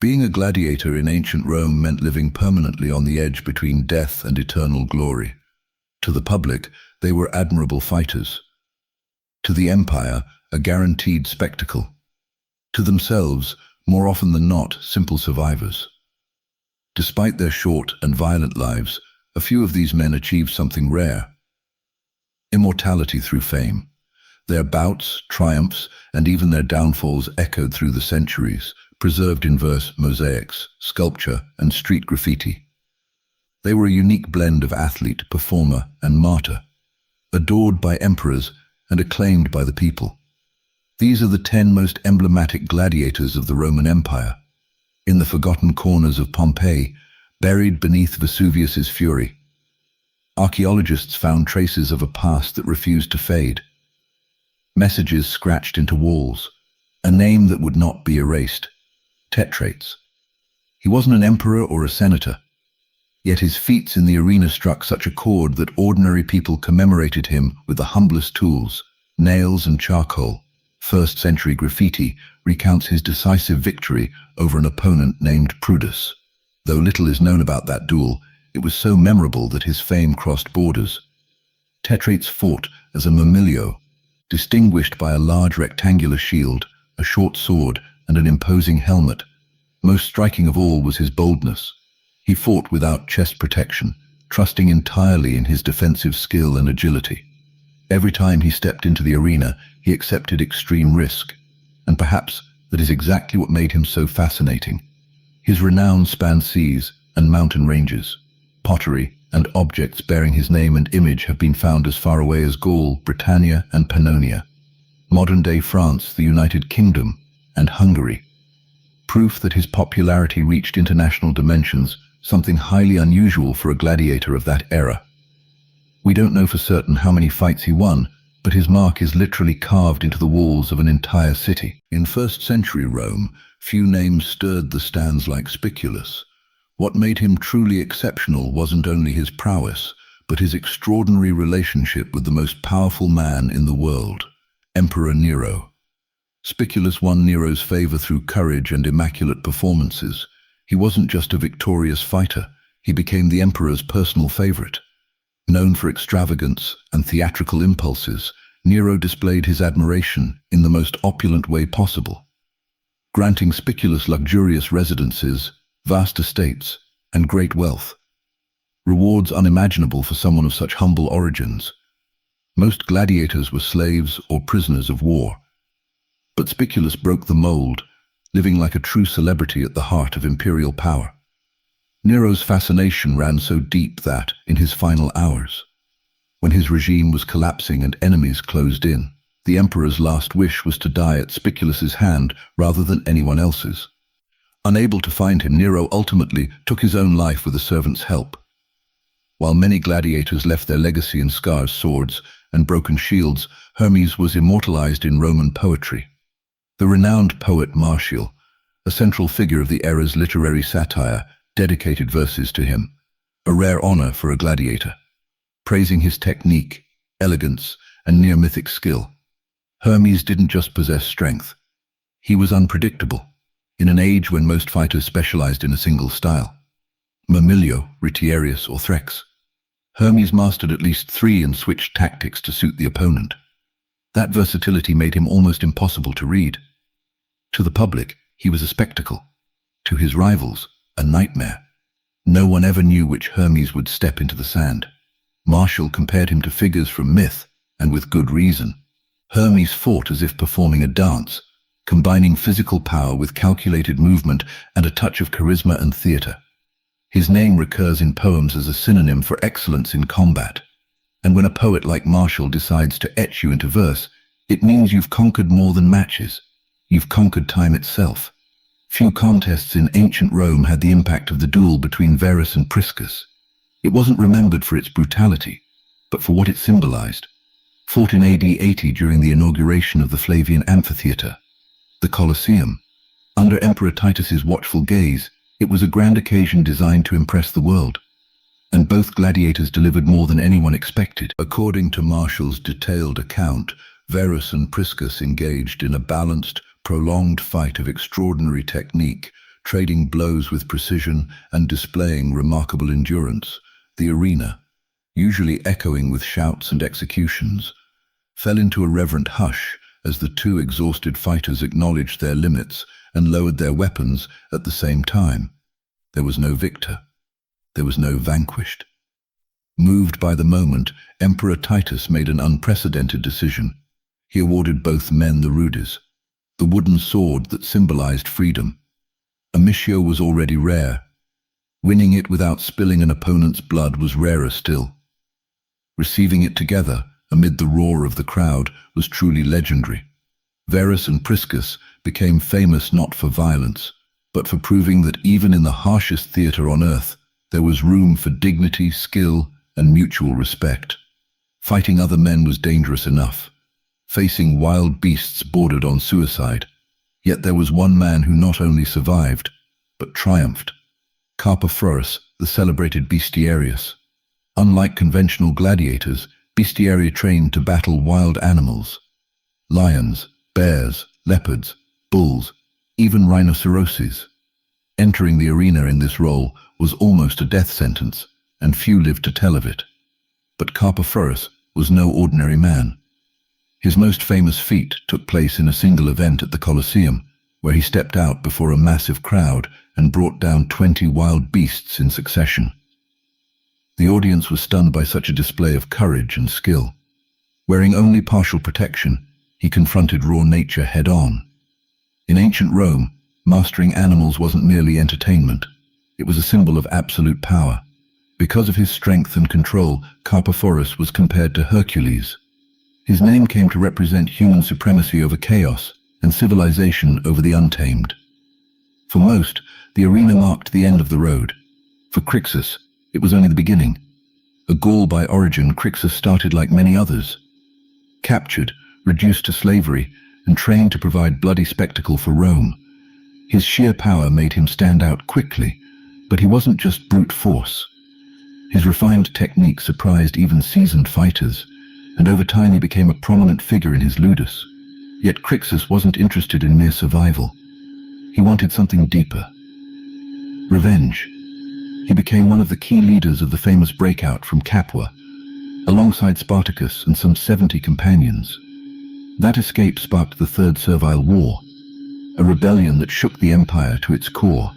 Being a gladiator in ancient Rome meant living permanently on the edge between death and eternal glory. To the public, they were admirable fighters. To the empire, a guaranteed spectacle. To themselves, more often than not, simple survivors. Despite their short and violent lives, a few of these men achieved something rare: immortality through fame. Their bouts, triumphs, and even their downfalls echoed through the centuries, preserved in verse, mosaics, sculpture, and street graffiti. They were a unique blend of athlete, performer, and martyr, adored by emperors and acclaimed by the people. These are the 10 most emblematic gladiators of the Roman Empire. In the forgotten corners of Pompeii, buried beneath Vesuvius's fury, archaeologists found traces of a past that refused to fade. Messages scratched into walls, a name that would not be erased: Tetrates. He wasn't an emperor or a senator, yet his feats in the arena struck such a chord that ordinary people commemorated him with the humblest tools, nails and charcoal. First-century graffiti recounts his decisive victory over an opponent named Prudus. Though little is known about that duel, it was so memorable that his fame crossed borders. Tetrates fought as a murmillo, distinguished by a large rectangular shield, a short sword, and an imposing helmet. Most striking of all was his boldness. He fought without chest protection, trusting entirely in his defensive skill and agility. Every time he stepped into the arena, he accepted extreme risk, and perhaps that is exactly what made him so fascinating. His renown spanned seas and mountain ranges. Pottery and objects bearing his name and image have been found as far away as Gaul, Britannia, and Pannonia, modern-day France, the United Kingdom, and Hungary. Proof that his popularity reached international dimensions, something highly unusual for a gladiator of that era. We don't know for certain how many fights he won, but his mark is literally carved into the walls of an entire city. In first-century Rome, few names stirred the stands like Spiculus. What made him truly exceptional wasn't only his prowess, but his extraordinary relationship with the most powerful man in the world, Emperor Nero. Spiculus won Nero's favor through courage and immaculate performances. He wasn't just a victorious fighter, he became the emperor's personal favorite. Known for extravagance and theatrical impulses, Nero displayed his admiration in the most opulent way possible, granting Spiculus luxurious residences, vast estates, and great wealth. Rewards unimaginable for someone of such humble origins. Most gladiators were slaves or prisoners of war. But Spiculus broke the mold, living like a true celebrity at the heart of imperial power. Nero's fascination ran so deep that, in his final hours, when his regime was collapsing and enemies closed in, the emperor's last wish was to die at Spiculus's hand rather than anyone else's. Unable to find him, Nero ultimately took his own life with a servant's help. While many gladiators left their legacy in scarred swords and broken shields, Hermes was immortalized in Roman poetry. The renowned poet Martial, a central figure of the era's literary satire, dedicated verses to him, a rare honor for a gladiator, praising his technique, elegance, and near-mythic skill. Hermes didn't just possess strength. He was unpredictable, in an age when most fighters specialized in a single style: Murmillo, Retiarius, or Threx. Hermes mastered at least 3 and switched tactics to suit the opponent. That versatility made him almost impossible to read. To the public, he was a spectacle. To his rivals, a nightmare. No one ever knew which Hermes would step into the sand. Martial compared him to figures from myth, and with good reason. Hermes fought as if performing a dance, combining physical power with calculated movement and a touch of charisma and theater. His name recurs in poems as a synonym for excellence in combat. And when a poet like Martial decides to etch you into verse, it means you've conquered more than matches. You've conquered time itself. Few contests in ancient Rome had the impact of the duel between Verus and Priscus. It wasn't remembered for its brutality, but for what it symbolized. Fought in AD 80 during the inauguration of the Flavian Amphitheater, the Colosseum. Under Emperor Titus's watchful gaze, it was a grand occasion designed to impress the world. And both gladiators delivered more than anyone expected. According to Martial's detailed account, Verus and Priscus engaged in a balanced, prolonged fight of extraordinary technique, trading blows with precision and displaying remarkable endurance. The arena, usually echoing with shouts and executions, fell into a reverent hush as the two exhausted fighters acknowledged their limits and lowered their weapons at the same time. There was no victor. There was no vanquished. Moved by the moment, Emperor Titus made an unprecedented decision. He awarded both men the rudis, the wooden sword that symbolized freedom. A missio was already rare. Winning it without spilling an opponent's blood was rarer still. Receiving it together, amid the roar of the crowd, was truly legendary. Verus and Priscus became famous not for violence, but for proving that even in the harshest theater on earth, there was room for dignity, skill, and mutual respect. Fighting other men was dangerous enough. Facing wild beasts bordered on suicide. Yet there was one man who not only survived, but triumphed. Carpophorus, the celebrated bestiarius. Unlike conventional gladiators, bestiarii trained to battle wild animals. Lions, bears, leopards, bulls, even rhinoceroses. Entering the arena in this role was almost a death sentence, and few lived to tell of it. But Carpophorus was no ordinary man. His most famous feat took place in a single event at the Colosseum, where he stepped out before a massive crowd and brought down 20 wild beasts in succession. The audience was stunned by such a display of courage and skill. Wearing only partial protection, he confronted raw nature head-on. In ancient Rome, mastering animals wasn't merely entertainment. It was a symbol of absolute power. Because of his strength and control, Carpophorus was compared to Hercules. His name came to represent human supremacy over chaos and civilization over the untamed. For most, the arena marked the end of the road. For Crixus, it was only the beginning. A Gaul by origin, Crixus started like many others. Captured, reduced to slavery, and trained to provide bloody spectacle for Rome. His sheer power made him stand out quickly, but he wasn't just brute force. His refined technique surprised even seasoned fighters, and over time he became a prominent figure in his ludus. Yet Crixus wasn't interested in mere survival. He wanted something deeper. Revenge. He became one of the key leaders of the famous breakout from Capua, alongside Spartacus and some 70 companions. That escape sparked the Third Servile War, a rebellion that shook the empire to its core.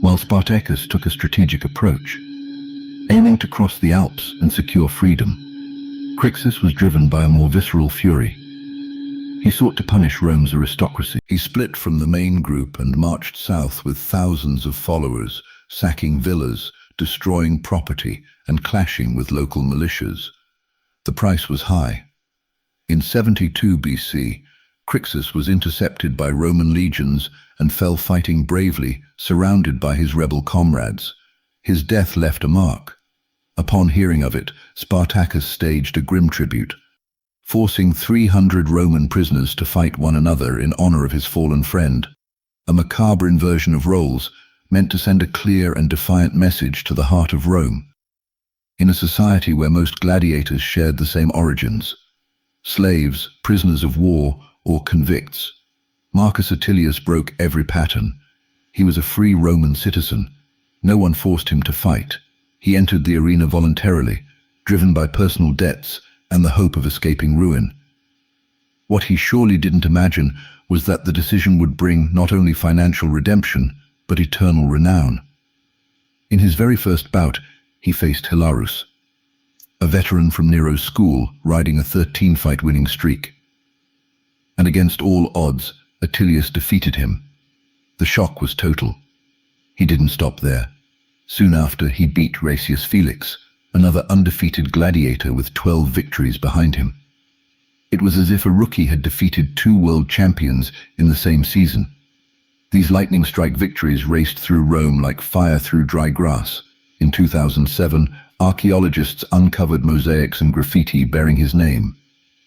While Spartacus took a strategic approach, aiming to cross the Alps and secure freedom, Crixus was driven by a more visceral fury. He sought to punish Rome's aristocracy. He split from the main group and marched south with thousands of followers, sacking villas, destroying property, and clashing with local militias. The price was high. In 72 BC, Crixus was intercepted by Roman legions and fell fighting bravely, surrounded by his rebel comrades. His death left a mark. Upon hearing of it, Spartacus staged a grim tribute, forcing 300 Roman prisoners to fight one another in honor of his fallen friend. A macabre inversion of roles meant to send a clear and defiant message to the heart of Rome. In a society where most gladiators shared the same origins, slaves, prisoners of war, or convicts, Marcus Attilius broke every pattern. He was a free Roman citizen. No one forced him to fight. He entered the arena voluntarily, driven by personal debts and the hope of escaping ruin. What he surely didn't imagine was that the decision would bring not only financial redemption, but eternal renown. In his very first bout, he faced Hilarus, a veteran from Nero's school riding a 13-fight winning streak. And against all odds, Attilius defeated him. The shock was total. He didn't stop there. Soon after, he beat Rasius Felix, another undefeated gladiator with 12 victories behind him. It was as if a rookie had defeated 2 world champions in the same season. These lightning strike victories raced through Rome like fire through dry grass. In 2007, archaeologists uncovered mosaics and graffiti bearing his name,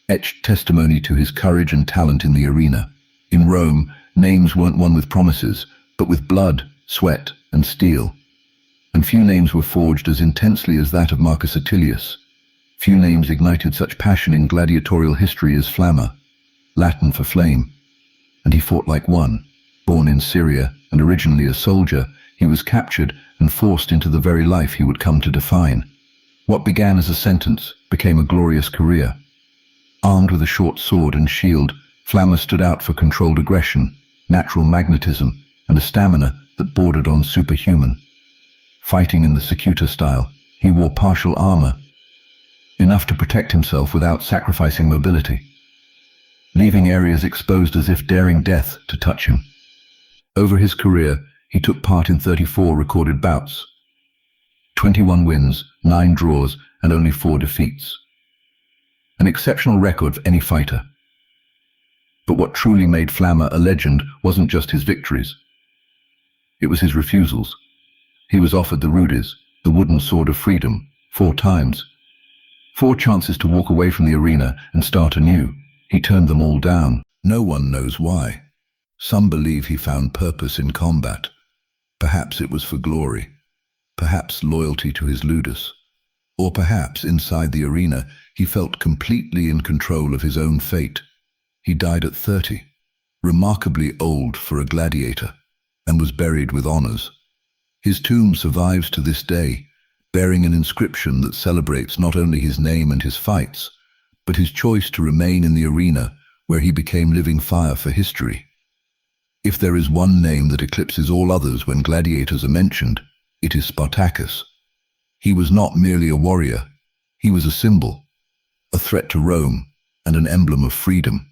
etched testimony to his courage and talent in the arena. In Rome, names weren't won with promises, but with blood, sweat, and steel. And few names were forged as intensely as that of Marcus Attilius. Few names ignited such passion in gladiatorial history as Flamma, Latin for flame, and he fought like one. Born in Syria and originally a soldier, he was captured and forced into the very life he would come to define. What began as a sentence became a glorious career. Armed with a short sword and shield, Flammer stood out for controlled aggression, natural magnetism, and a stamina that bordered on superhuman. Fighting in the Secutor style, he wore partial armor, enough to protect himself without sacrificing mobility, leaving areas exposed as if daring death to touch him. Over his career, he took part in 34 recorded bouts, 21 wins, 9 draws, and only 4 defeats. An exceptional record for any fighter. But what truly made Flammer a legend wasn't just his victories. It was his refusals. He was offered the Rudies, the wooden sword of freedom, 4 times. 4 chances to walk away from the arena and start anew. He turned them all down. No one knows why. Some believe he found purpose in combat. Perhaps it was for glory. Perhaps loyalty to his ludus. Or perhaps inside the arena he felt completely in control of his own fate. He died at 30, remarkably old for a gladiator, and was buried with honors. His tomb survives to this day, bearing an inscription that celebrates not only his name and his fights, but his choice to remain in the arena where he became living fire for history. If there is one name that eclipses all others when gladiators are mentioned, it is Spartacus. He was not merely a warrior, he was a symbol, a threat to Rome, and an emblem of freedom.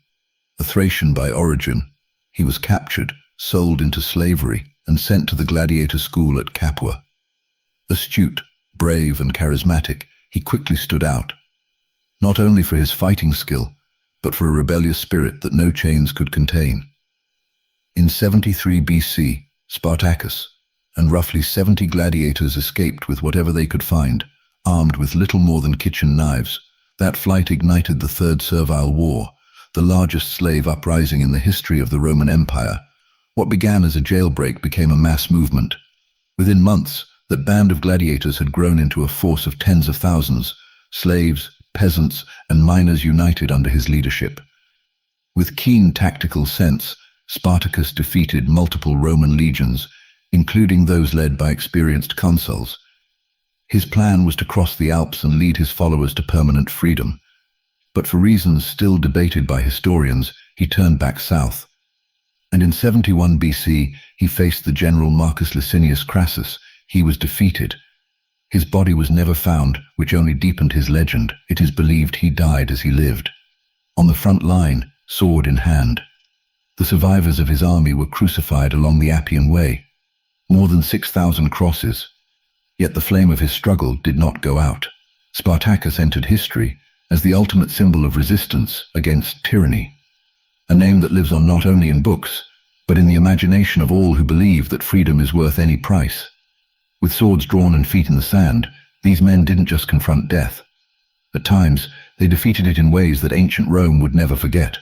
A Thracian by origin, he was captured, sold into slavery, and sent to the gladiator school at Capua. Astute, brave, and charismatic, he quickly stood out, not only for his fighting skill, but for a rebellious spirit that no chains could contain. In 73 BC, Spartacus and roughly 70 gladiators escaped with whatever they could find, armed with little more than kitchen knives. That flight ignited the Third Servile War, the largest slave uprising in the history of the Roman Empire. What began as a jailbreak became a mass movement. Within months, that band of gladiators had grown into a force of tens of thousands, slaves, peasants, and miners united under his leadership. With keen tactical sense, Spartacus defeated multiple Roman legions, including those led by experienced consuls. His plan was to cross the Alps and lead his followers to permanent freedom. But for reasons still debated by historians, he turned back south. And in 71 BC, he faced the general Marcus Licinius Crassus. He was defeated. His body was never found, which only deepened his legend. It is believed he died as he lived, on the front line, sword in hand. The survivors of his army were crucified along the Appian Way. More than 6,000 crosses. Yet the flame of his struggle did not go out. Spartacus entered history as the ultimate symbol of resistance against tyranny. A name that lives on not only in books, but in the imagination of all who believe that freedom is worth any price. With swords drawn and feet in the sand, these men didn't just confront death. At times, they defeated it in ways that ancient Rome would never forget.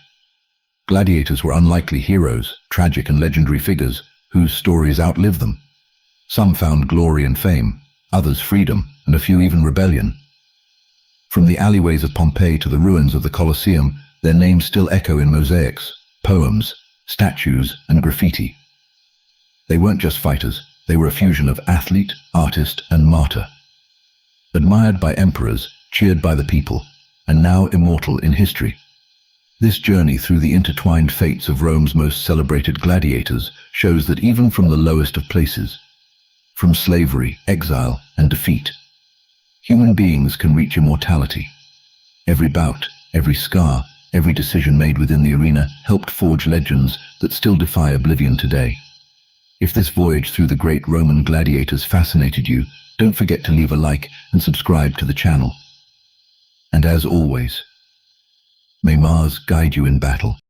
Gladiators were unlikely heroes, tragic and legendary figures, whose stories outlived them. Some found glory and fame, others freedom, and a few even rebellion. From the alleyways of Pompeii to the ruins of the Colosseum, their names still echo in mosaics, poems, statues, and graffiti. They weren't just fighters, they were a fusion of athlete, artist, and martyr. Admired by emperors, cheered by the people, and now immortal in history. This journey through the intertwined fates of Rome's most celebrated gladiators shows that even from the lowest of places, from slavery, exile, and defeat, human beings can reach immortality. Every bout, every scar, every decision made within the arena helped forge legends that still defy oblivion today. If this voyage through the great Roman gladiators fascinated you, don't forget to leave a like and subscribe to the channel. And as always, may Mars guide you in battle.